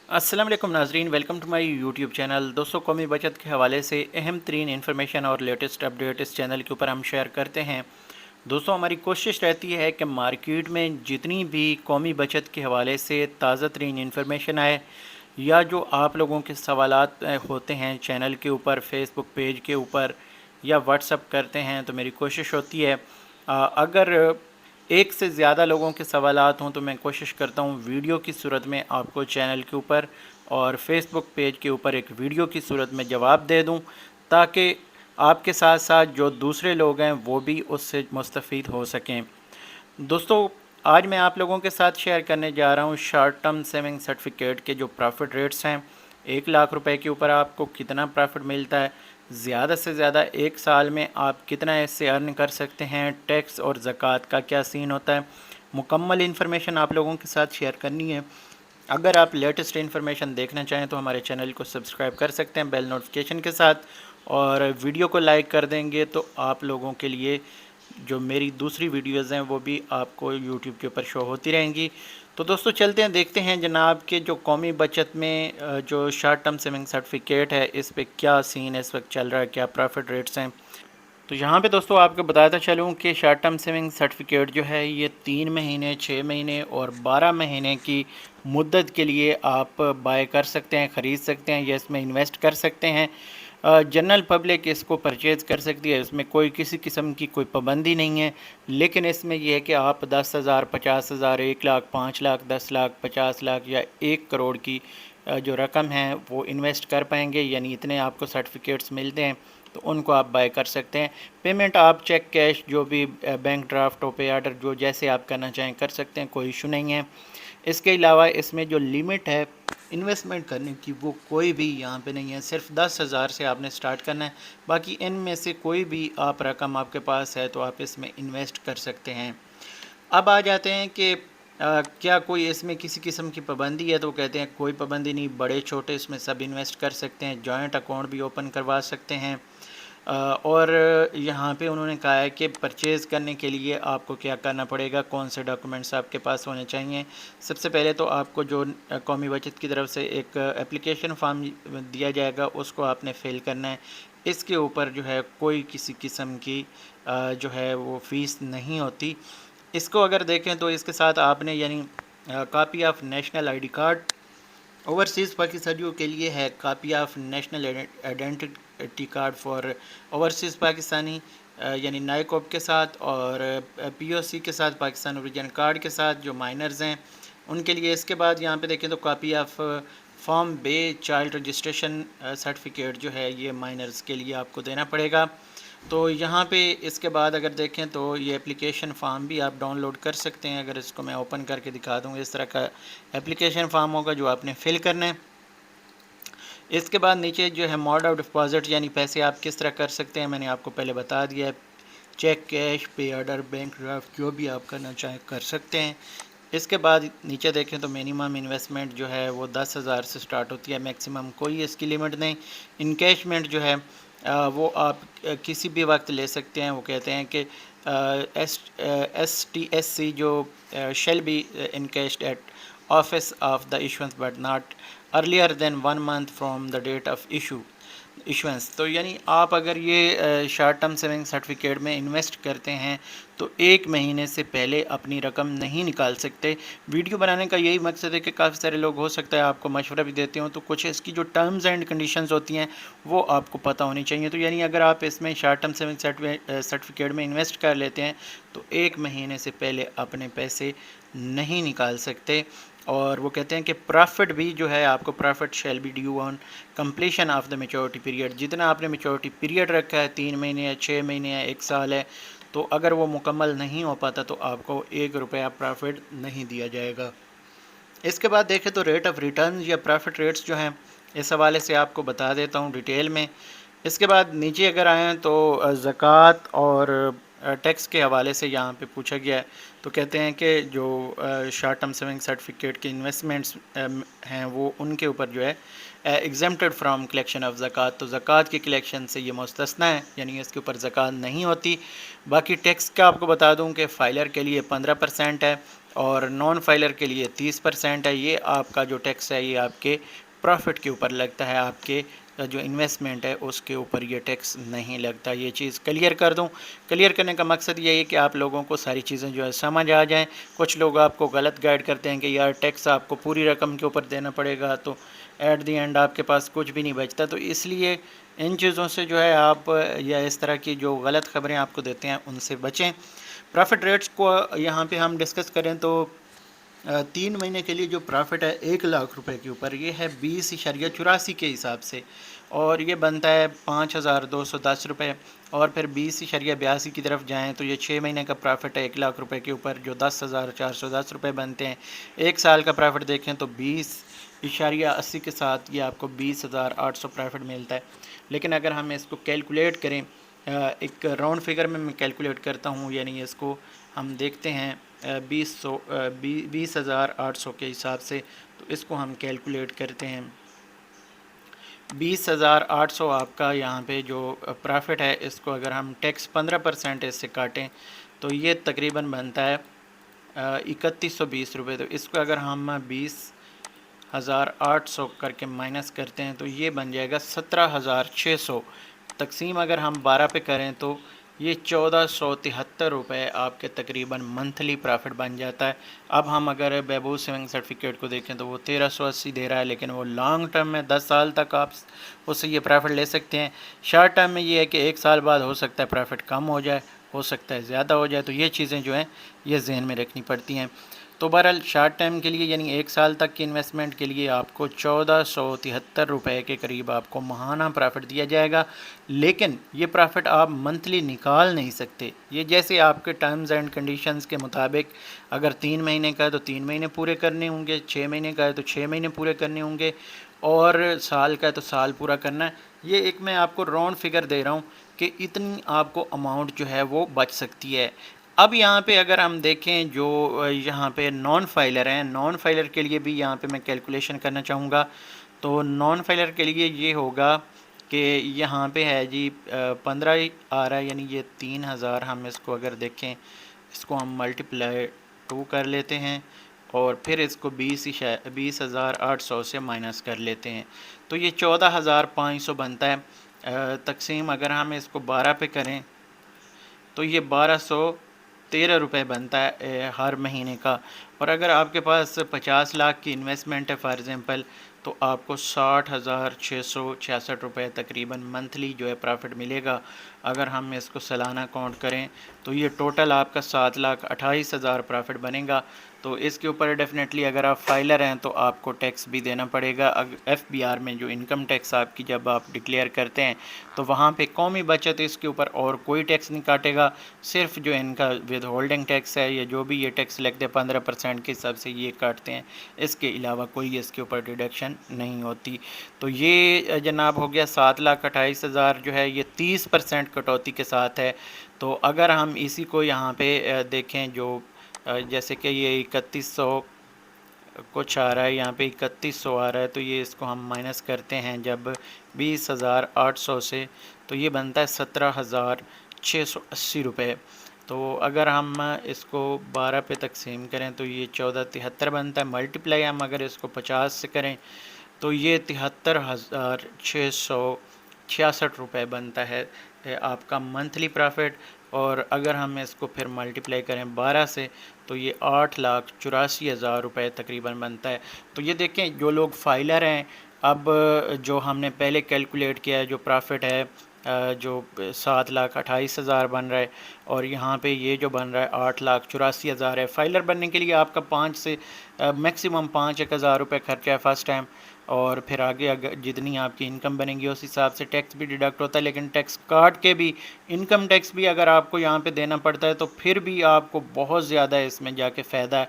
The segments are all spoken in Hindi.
अस्सलाम वालेकुम नाजरीन, welcome to my YouTube channel. दोस्तों, कौमी बचत के हवाले से अहम तरीन इन्फॉर्मेशन और लेटेस्ट अपडेट इस चैनल के ऊपर हम शेयर करते हैं। दोस्तों, हमारी कोशिश रहती है कि मार्केट में जितनी भी कौमी बचत के हवाले से ताज़ा तरीन इन्फॉर्मेशन आए या जो आप लोगों के सवालात होते हैं चैनल के ऊपर, फेसबुक पेज के ऊपर या व्हाट्सअप करते हैं, तो मेरी कोशिश होती है अगर एक से ज़्यादा लोगों के सवालात हों तो मैं कोशिश करता हूँ वीडियो की सूरत में आपको चैनल के ऊपर और फेसबुक पेज के ऊपर एक वीडियो की सूरत में जवाब दे दूँ, ताकि आपके साथ साथ जो दूसरे लोग हैं वो भी उससे मुस्तफ़ीद हो सकें। दोस्तों, आज मैं आप लोगों के साथ शेयर करने जा रहा हूँ शॉर्ट टर्म सेविंग सर्टिफिकेट के जो प्रॉफिट रेट्स हैं। 1 लाख रुपए के ऊपर आपको कितना प्रॉफिट मिलता है, ज़्यादा से ज़्यादा एक साल में आप कितना इससे अर्न कर सकते हैं, टैक्स और ज़कात का क्या सीन होता है, मुकम्मल इन्फॉर्मेशन आप लोगों के साथ शेयर करनी है। अगर आप लेटेस्ट इन्फॉर्मेशन देखना चाहें तो हमारे चैनल को सब्सक्राइब कर सकते हैं बेल नोटिफिकेशन के साथ, और वीडियो को लाइक कर देंगे तो आप लोगों के लिए जो मेरी दूसरी वीडियोज़ हैं वो भी आपको यूट्यूब के ऊपर शो होती रहेंगी। तो दोस्तों, चलते हैं देखते हैं जनाब के जो कौमी बचत में जो शॉर्ट टर्म सेविंग सर्टिफिकेट है इस पे क्या सीन इस वक्त चल रहा है, क्या प्रॉफिट रेट्स हैं। तो यहाँ पे दोस्तों आपको बताता चलूँ कि शॉर्ट टर्म सेविंग सर्टिफिकेट जो है ये 3 महीने, 6 महीने और 12 महीने की मुद्दत के लिए आप बाय कर सकते हैं, ख़रीद सकते हैं या इसमें इन्वेस्ट कर सकते हैं। जनरल पब्लिक इसको परचेज़ कर सकती है, इसमें कोई किसी किस्म की कोई पाबंदी नहीं है। लेकिन इसमें यह है कि आप 10,000, 50,000, 1 लाख, 5 लाख, 10 लाख, 50 लाख या 1 करोड़ की जो रकम है वो इन्वेस्ट कर पाएंगे, यानी इतने आपको सर्टिफिकेट्स मिलते हैं तो उनको आप बाय कर सकते हैं। पेमेंट आप चेक, कैश, जो भी बैंक ड्राफ्ट और पे आर्डर जो जैसे आप करना चाहें कर सकते हैं, कोई इशू नहीं है। इसके अलावा इसमें जो लिमिट है इन्वेस्टमेंट करने की वो कोई भी यहाँ पे नहीं है, सिर्फ 10,000 से आपने स्टार्ट करना है। बाकी इनमें से कोई भी आप रकम आपके पास है तो आप इसमें इन्वेस्ट कर सकते हैं। अब आ जाते हैं कि क्या कोई इसमें किसी किस्म की पाबंदी है, तो कहते हैं कोई पाबंदी नहीं, बड़े छोटे इसमें सब इन्वेस्ट कर सकते हैं, जॉइंट अकाउंट भी ओपन करवा सकते हैं। और यहाँ पे उन्होंने कहा है कि परचेज़ करने के लिए आपको क्या करना पड़ेगा, कौन से डॉक्यूमेंट्स आपके पास होने चाहिए। सबसे पहले तो आपको जो कौमी बचत की तरफ से एक एप्लीकेशन फॉर्म दिया जाएगा उसको आपने फ़िल करना है। इसके ऊपर जो है कोई किसी किस्म की जो है वो फ़ीस नहीं होती। इसको अगर देखें तो इसके साथ आपने यानी copy of national ID card, overseas पाकिस्तानियों के लिए है copy of national identity card for overseas Pakistani, यानी नाइकॉप के साथ, और पीओसी के साथ, पाकिस्तान ओरिजिन कार्ड के साथ जो माइनर्स हैं उनके लिए। इसके बाद यहाँ पे देखें तो copy of form B child registration certificate जो है ये माइनर्स के लिए आपको देना पड़ेगा। तो यहाँ पे इसके बाद अगर देखें तो ये एप्लीकेशन फ़ार्म भी आप डाउनलोड कर सकते हैं। अगर इसको मैं ओपन करके दिखा दूँ, इस तरह का एप्लीकेशन फ़ार्म होगा जो आपने फ़िल करना है। इसके बाद नीचे जो है मोड ऑफ डिपॉज़िट, यानी पैसे आप किस तरह कर सकते हैं, मैंने आपको पहले बता दिया है। चेक, कैश, पे ऑर्डर, बैंक ड्राफ्ट, जो भी आप करना चाहें कर सकते हैं। इसके बाद नीचे देखें तो मिनिमम इन्वेस्टमेंट जो है वो 10,000 से स्टार्ट होती है, मैक्सिमम कोई इसकी लिमिट नहीं। इनकैशमेंट जो है वो आप किसी भी वक्त ले सकते हैं। वो कहते हैं कि STSC जो shall be encashed at office of the issuance but not earlier than 1 month from the date of issuance. तो यानी आप अगर ये शॉर्ट टर्म सेविंग सर्टिफिकेट में इन्वेस्ट करते हैं तो 1 महीने से पहले अपनी रकम नहीं निकाल सकते। वीडियो बनाने का यही मकसद है कि काफ़ी सारे लोग हो सकता है आपको मशवरा भी देते हो, तो कुछ इसकी जो टर्म्स एंड कंडीशंस होती हैं वो आपको पता होनी चाहिए। तो यानी अगर आप इसमें शॉर्ट टर्म सेविंग सर्टिफिकेट में इन्वेस्ट कर लेते हैं तो 1 महीने से पहले अपने पैसे नहीं निकाल सकते। और वो कहते हैं कि प्रॉफिट भी जो है आपको profit shall be due on completion of the maturity period. जितना आपने मेच्योरिटी पीरियड रखा है, 3 महीने या 6 महीने या 1 साल है, तो अगर वो मुकम्मल नहीं हो पाता तो आपको 1 रुपया प्रॉफिट नहीं दिया जाएगा। इसके बाद देखें तो रेट ऑफ रिटर्न या प्रॉफिट रेट्स जो हैं इस हवाले से आपको बता देता हूँ डिटेल में। इसके बाद नीचे अगर आएँ तो ज़कात और टैक्स के हवाले से यहाँ पे पूछा गया है। तो कहते हैं कि जो शॉर्ट टर्म सेविंग सर्टिफिकेट के इन्वेस्टमेंट्स हैं वो उनके ऊपर जो है एग्जेम्प्टेड फ्राम कलेक्शन ऑफ ज़कात। तो ज़कात की कलेक्शन से ये मुस्तस्ना है, यानी इसके ऊपर ज़कात नहीं होती। बाकी टैक्स का आपको बता दूं कि फ़ाइलर के लिए 15% है और नॉन फाइलर के लिए 30% है। ये आपका जो टैक्स है ये आपके प्रॉफिट के ऊपर लगता है, आपके जो इन्वेस्टमेंट है उसके ऊपर ये टैक्स नहीं लगता। ये चीज़ क्लियर कर दूं। क्लियर करने का मकसद ये है कि आप लोगों को सारी चीज़ें जो है समझ आ जाएं। कुछ लोग आपको गलत गाइड करते हैं कि यार टैक्स आपको पूरी रकम के ऊपर देना पड़ेगा, तो एट दी एंड आपके पास कुछ भी नहीं बचता। तो इसलिए इन चीज़ों से जो है आप या इस तरह की जो गलत खबरें आपको देते हैं उनसे बचें। प्रॉफिट रेट्स को यहाँ पे हम डिस्कस करें तो 3 महीने के लिए जो प्रॉफिट है 1 लाख रुपए के ऊपर ये है 20.84 के हिसाब से, और ये बनता है 5,210 रुपये। और फिर 20.82 की तरफ जाएं तो ये 6 महीने का प्रॉफिट है 1 लाख रुपए के ऊपर जो 10,410 रुपये बनते हैं। 1 साल का प्रॉफिट देखें तो 20.80 के साथ ये आपको 20,800 प्रॉफिट मिलता है। लेकिन अगर हम इसको कैलकुलेट करें, एक राउंड फिगर में मैं कैलकुलेट करता हूँ, यानी इसको हम देखते हैं 20,800 के हिसाब से, तो इसको हम कैलकुलेट करते हैं। 20,800 आपका यहाँ पे जो प्रॉफिट है, इसको अगर हम टैक्स 15% इससे काटें तो ये तकरीबन बनता है 3120 रुपये। तो इसको अगर हम 20,800 करके माइनस करते हैं तो ये बन जाएगा 17,600। तकसीम अगर हम 12 पे करें तो ये 1473 रुपये आपके तकरीबन मंथली प्रॉफिट बन जाता है। अब हम अगर बेबूज सेविंग सर्टिफिकेट को देखें तो वो 1380 दे रहा है, लेकिन वो लॉन्ग टर्म में 10 साल तक आप उससे ये प्रॉफिट ले सकते हैं। शॉर्ट टर्म में ये है कि 1 साल बाद हो सकता है प्रॉफिट कम हो जाए, हो सकता है ज़्यादा हो जाए। तो ये चीज़ें जो हैं ये जहन में रखनी पड़ती हैं। तो बहरहाल शॉर्ट टाइम के लिए यानी 1 साल तक की इन्वेस्टमेंट के लिए आपको 1473 रुपये के करीब आपको माहाना प्रॉफिट दिया जाएगा। लेकिन ये प्रॉफिट आप मंथली निकाल नहीं सकते। ये जैसे आपके टर्म्स एंड कंडीशंस के मुताबिक, अगर 3 महीने का है तो 3 महीने पूरे करने होंगे, 6 महीने का है तो 6 महीने पूरे करने होंगे, और साल का है तो साल पूरा करना है। ये एक मैं आपको राउंड फिगर दे रहा हूँ कि इतनी आपको अमाउंट जो है वो बच सकती है। अब यहाँ पे अगर हम देखें जो यहाँ पे नॉन फाइलर हैं, नॉन फाइलर के लिए भी यहाँ पे मैं कैलकुलेशन करना चाहूँगा। तो नॉन फाइलर के लिए ये होगा कि यहाँ पे है जी 15 आ रहा है, यानी ये 3,000 हम इसको अगर देखें, इसको हम मल्टीप्लाई 2 कर लेते हैं और फिर इसको 20,800 से माइनस कर लेते हैं तो ये 14,500 बनता है। तकसीम अगर हम इसको 12 पे करें तो ये 1213 रुपये बनता है हर महीने का। और अगर आपके पास 50 लाख की इन्वेस्टमेंट है फॉर एग्ज़ाम्पल, तो आपको 60,666 रुपये तकरीबन मंथली जो है प्रॉफिट मिलेगा। अगर हम इसको सालाना काउंट करें तो ये टोटल आपका 7,28,000 प्रॉफिट बनेगा। तो इसके ऊपर डेफिनेटली अगर आप फाइलर हैं तो आपको टैक्स भी देना पड़ेगा। FBR में जो इनकम टैक्स आपकी जब आप डिक्लेयर करते हैं तो वहाँ पे कौमी बचत इसके ऊपर और कोई टैक्स नहीं काटेगा, सिर्फ जो इनका विद होल्डिंग टैक्स है या जो भी ये टैक्स लगते हैं 15% के हिसाब से ये काटते हैं, इसके अलावा कोई इसके ऊपर डिडक्शन नहीं होती। तो ये जनाब हो गया 7,28,000 जो है ये 30% कटौती के साथ है। तो अगर हम इसी को यहाँ पे देखें, जो जैसे कि ये 3100 कुछ आ रहा है, यहाँ पे 3100 आ रहा है, तो ये इसको हम माइनस करते हैं जब 20,800 से, तो ये बनता है 17,680 रुपये। तो अगर हम इसको 12 पे तकसीम करें तो ये 1473 बनता है। मल्टीप्लाई हम अगर इसको 50 से करें तो ये 73,666 रुपये बनता है आपका मंथली प्रॉफिट। और अगर हम इसको फिर मल्टीप्लाई करें 12 से तो ये 8,84,000 रुपये तकरीबन बनता है। तो ये देखें जो लोग फाइलर हैं, अब जो हमने पहले कैलकुलेट किया है जो प्रॉफिट है जो 7,28,000 बन रहा है, और यहाँ पे ये जो बन रहा है 8,84,000 है। फाइलर बनने के लिए आपका 5 से मैक्सिमम 5,000 रुपये खर्चा है फ़र्स्ट टाइम, और फिर आगे अगर जितनी आपकी इनकम बनेगी उस हिसाब से टैक्स भी डिडक्ट होता है। लेकिन टैक्स काट के भी इनकम टैक्स भी अगर आपको यहाँ पे देना पड़ता है तो फिर भी आपको बहुत ज़्यादा इसमें जाके फ़ायदा है।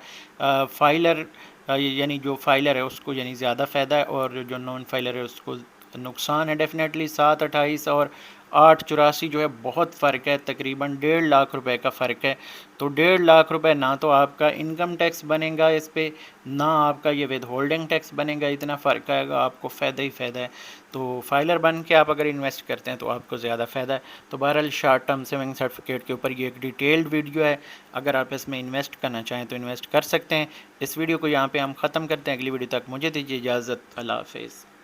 फाइलर यानी जो फाइलर है उसको यानी ज़्यादा फ़ायदा है, और जो नॉन फाइलर है उसको नुकसान है डेफिनेटली। 7.28 और 8.84 जो है बहुत फ़र्क है, तकरीबन 1.5 लाख रुपए का फ़र्क है। तो 1.5 लाख रुपए ना तो आपका इनकम टैक्स बनेगा इस पे, ना आपका ये विद होल्डिंग टैक्स बनेगा। इतना फ़र्क आएगा, आपको फ़ायदा ही फ़ायदा है। तो फाइलर बन के आप अगर इन्वेस्ट करते हैं तो आपको ज़्यादा फ़ायदा है। तो बहरहाल शॉर्ट टर्म सेविंग सर्टिफिकेट के ऊपर ये एक डिटेल्ड वीडियो है। अगर आप इसमें इन्वेस्ट करना चाहें तो इन्वेस्ट कर सकते हैं। इस वीडियो को यहाँ पे हम ख़त्म करते हैं। अगली वीडियो तक मुझे दीजिए इजाज़त। अल्लाह हाफ़िज़।